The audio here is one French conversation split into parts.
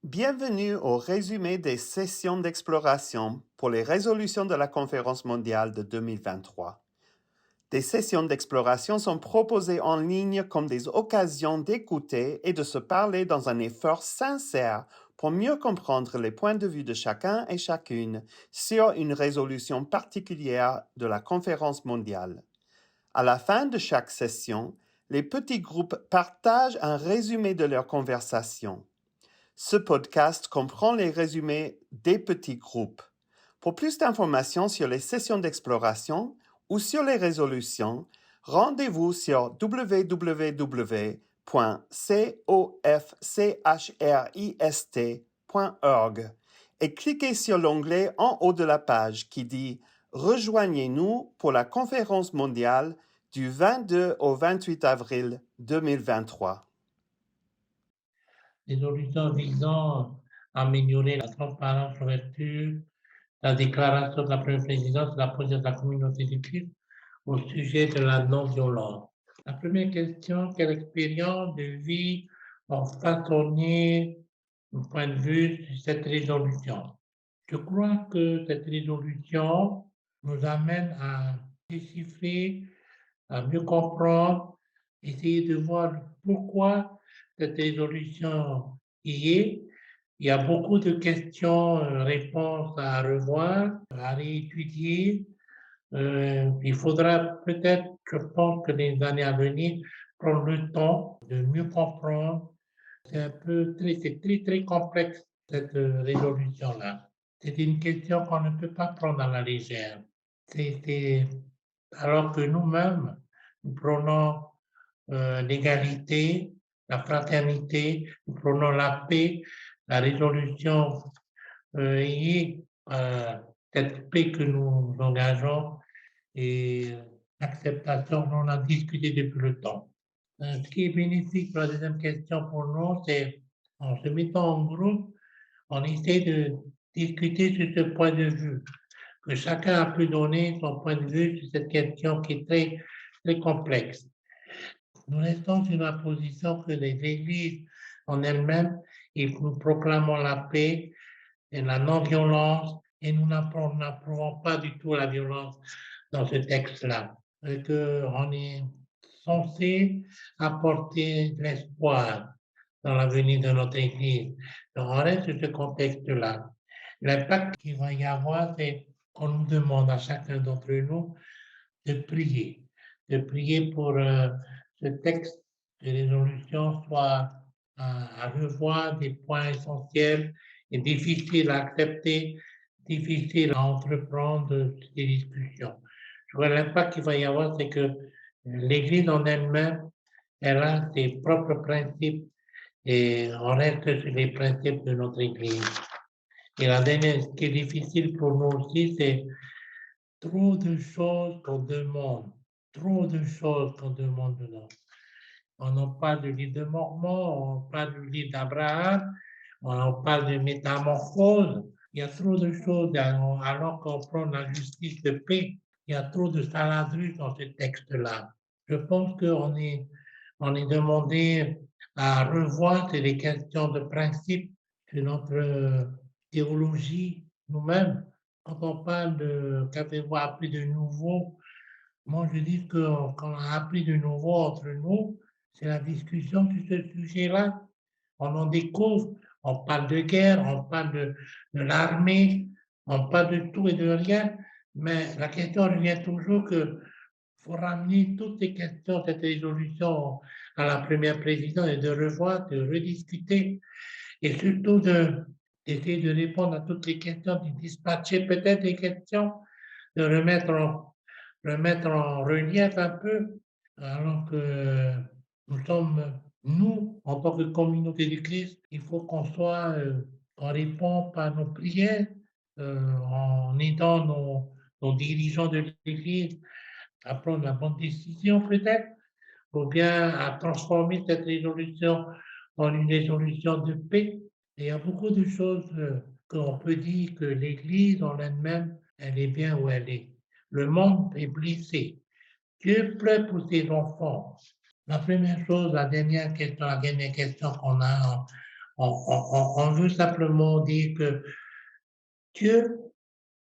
Bienvenue au résumé des sessions d'exploration pour les résolutions de la Conférence mondiale de 2023. Des sessions d'exploration sont proposées en ligne comme des occasions d'écouter et de se parler dans un effort sincère pour mieux comprendre les points de vue de chacun et chacune sur une résolution particulière de la Conférence mondiale. À la fin de chaque session, les petits groupes partagent un résumé de leur conversation. Ce podcast comprend les résumés des petits groupes. Pour plus d'informations sur les sessions d'exploration ou sur les résolutions, rendez-vous sur www.cofchrist.org et cliquez sur l'onglet en haut de la page qui dit « Rejoignez-nous pour la conférence mondiale du 22 au 28 avril 2023 ». Résolutions visant à améliorer la transparence, l'ouverture, la déclaration de la première présidence de la position de la communauté du Christ au sujet de la non-violence. La première question, quelle expérience de vie ont façonné mon point de vue sur cette résolution? Je crois que cette résolution nous amène à déchiffrer, à mieux comprendre, essayer de voir pourquoi cette résolution y est. Il y a beaucoup de questions, réponses à revoir, à réétudier. Il faudra peut-être, je pense que les années à venir, prendre le temps de mieux comprendre. C'est très, très complexe, cette résolution-là. C'est une question qu'on ne peut pas prendre à la légère. Alors que nous-mêmes, nous prenons l'égalité, la fraternité, nous prenons la paix, la résolution et cette paix que nous engageons et l'acceptation, on en a discuté depuis le temps. Ce qui est bénéfique pour la deuxième question pour nous, c'est en se mettant en groupe, on essaie de discuter sur ce point de vue, que chacun a pu donner son point de vue sur cette question qui est très, très complexe. Nous restons sur la position que les églises en elles-mêmes, et nous proclamons la paix et la non-violence, et nous n'approuvons pas du tout la violence dans ce texte-là. Et qu'on est censé apporter de l'espoir dans l'avenir de notre Église. Donc, on reste sur ce contexte-là. L'impact qu'il va y avoir, c'est qu'on nous demande à chacun d'entre nous de prier pour ce texte de résolution soit à revoir des points essentiels et difficiles à accepter, difficiles à entreprendre ces discussions. Je vois l'impact qu'il va y avoir, c'est que l'Église en elle-même, elle a ses propres principes et on reste sur les principes de notre Église. Et la dernière, ce qui est difficile pour nous aussi, c'est trop de choses qu'on demande, de nous. On parle du livre de Mormon, on parle du livre d'Abraham, on parle de métamorphose. Il y a trop de choses alors qu'on prend la justice de paix. Il y a trop de salade russe dans ce texte-là. Je pense qu'on est demandé à revoir les questions de principe de notre théologie nous-mêmes. Quand on parle de qu'avez-vous appris de nouveau, moi je dis que quand on a appris de nouveau entre nous, c'est la discussion sur ce sujet-là. On en découvre, on parle de guerre, on parle de l'armée, on parle de tout et de rien, mais la question revient toujours que faut ramener toutes ces questions, cette résolution à la première présidence et de revoir, de rediscuter et surtout d'essayer de répondre à toutes les questions, de dispatcher peut-être des questions, de remettre en relief un peu, alors que nous sommes, nous, en tant que communauté du Christ, il faut qu'on soit, qu'on réponde par nos prières, en aidant nos dirigeants de l'Église à prendre la bonne décision peut-être, ou bien à transformer cette résolution en une résolution de paix. Et il y a beaucoup de choses qu'on peut dire que l'Église en elle-même, elle est bien où elle est. Le monde est blessé. Dieu pleure pour ses enfants. La première chose, la dernière question qu'on a On veut simplement dire que Dieu,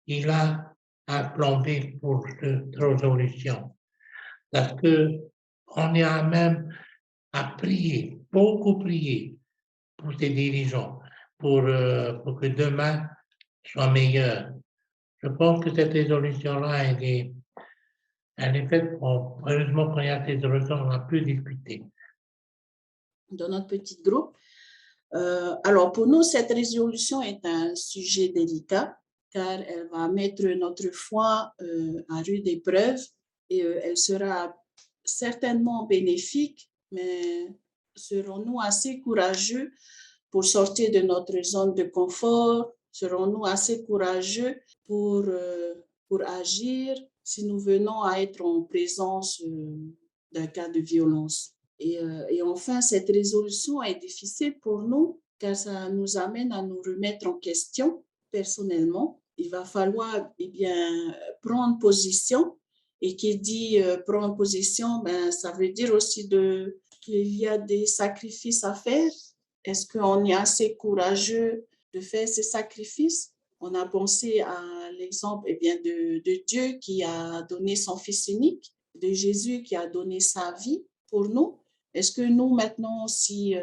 il a un plan B pour cette résolution. Parce qu'on a même à prier, beaucoup prier pour ces dirigeants, pour que demain soit meilleur. Je pense que cette résolution-là, elle est faite pour, heureusement qu'on y a ces résolutions, on a pu discuter. Dans notre petit groupe. Alors, pour nous, cette résolution est un sujet délicat car elle va mettre notre foi à rude épreuve et elle sera certainement bénéfique, mais serons-nous assez courageux pour sortir de notre zone de confort? Serons-nous assez courageux pour agir si nous venons à être en présence d'un cas de violence? Et enfin, cette résolution est difficile pour nous car ça nous amène à nous remettre en question personnellement. Il va falloir prendre position. Et qui dit prendre position, ça veut dire aussi qu'il y a des sacrifices à faire. Est-ce qu'on est assez courageux de faire ces sacrifices? On a pensé à l'exemple de Dieu qui a donné son Fils unique, de Jésus qui a donné sa vie pour nous. Est-ce que nous, maintenant, si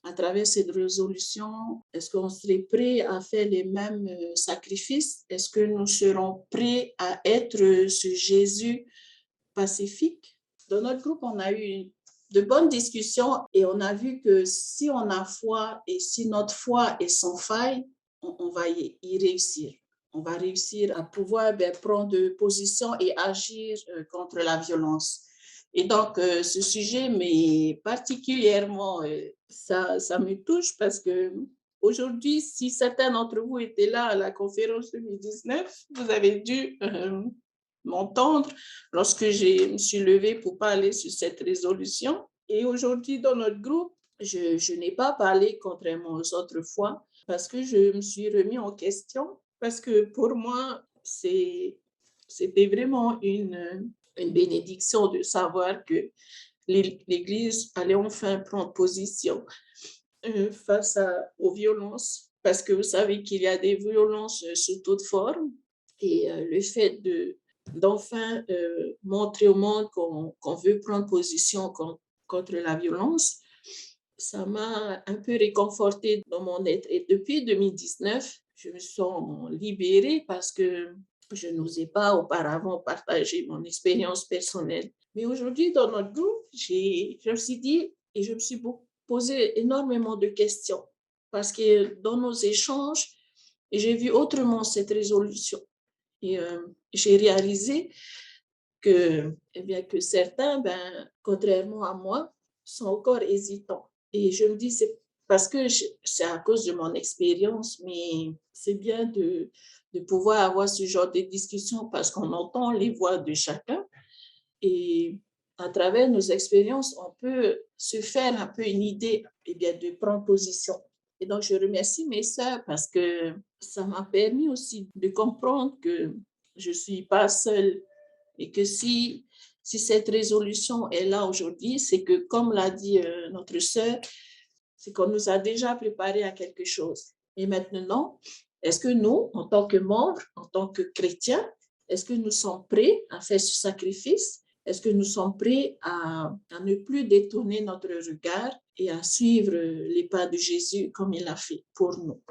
à travers cette résolution, est-ce qu'on serait prêt à faire les mêmes sacrifices? Est-ce que nous serons prêts à être ce Jésus pacifique? Dans notre groupe, on a eu de bonnes discussions et on a vu que si on a foi et si notre foi est sans faille, on va y réussir. On va réussir à pouvoir prendre position et agir contre la violence. Et donc, ce sujet, mais particulièrement, ça me touche parce que aujourd'hui, si certains d'entre vous étaient là à la conférence 2019, vous avez dû m'entendre lorsque je me suis levée pour parler sur cette résolution. Et aujourd'hui, dans notre groupe, je n'ai pas parlé contrairement aux autres fois parce que je me suis remis en question parce que pour moi, c'était vraiment une bénédiction de savoir que l'Église allait enfin prendre position face aux violences, parce que vous savez qu'il y a des violences sous toute forme, et le fait d'enfin montrer au monde qu'on veut prendre position contre la violence, ça m'a un peu réconfortée dans mon être. Et depuis 2019, je me sens libérée parce que je n'osais pas auparavant partager mon expérience personnelle. Mais aujourd'hui, dans notre groupe, je me suis dit et je me suis posé énormément de questions parce que dans nos échanges, j'ai vu autrement cette résolution. Et j'ai réalisé que certains, contrairement à moi, sont encore hésitants. Et je me dis, c'est parce que c'est à cause de mon expérience, mais c'est bien de pouvoir avoir ce genre de discussion parce qu'on entend les voix de chacun. Et à travers nos expériences, on peut se faire un peu une idée de prendre position. Et donc, je remercie mes sœurs parce que ça m'a permis aussi de comprendre que je ne suis pas seule et que si cette résolution est là aujourd'hui, c'est que, comme l'a dit notre sœur, c'est qu'on nous a déjà préparé à quelque chose. Et maintenant, est-ce que nous, en tant que membres, en tant que chrétiens, est-ce que nous sommes prêts à faire ce sacrifice? Est-ce que nous sommes prêts à ne plus détourner notre regard et à suivre les pas de Jésus comme il l'a fait pour nous?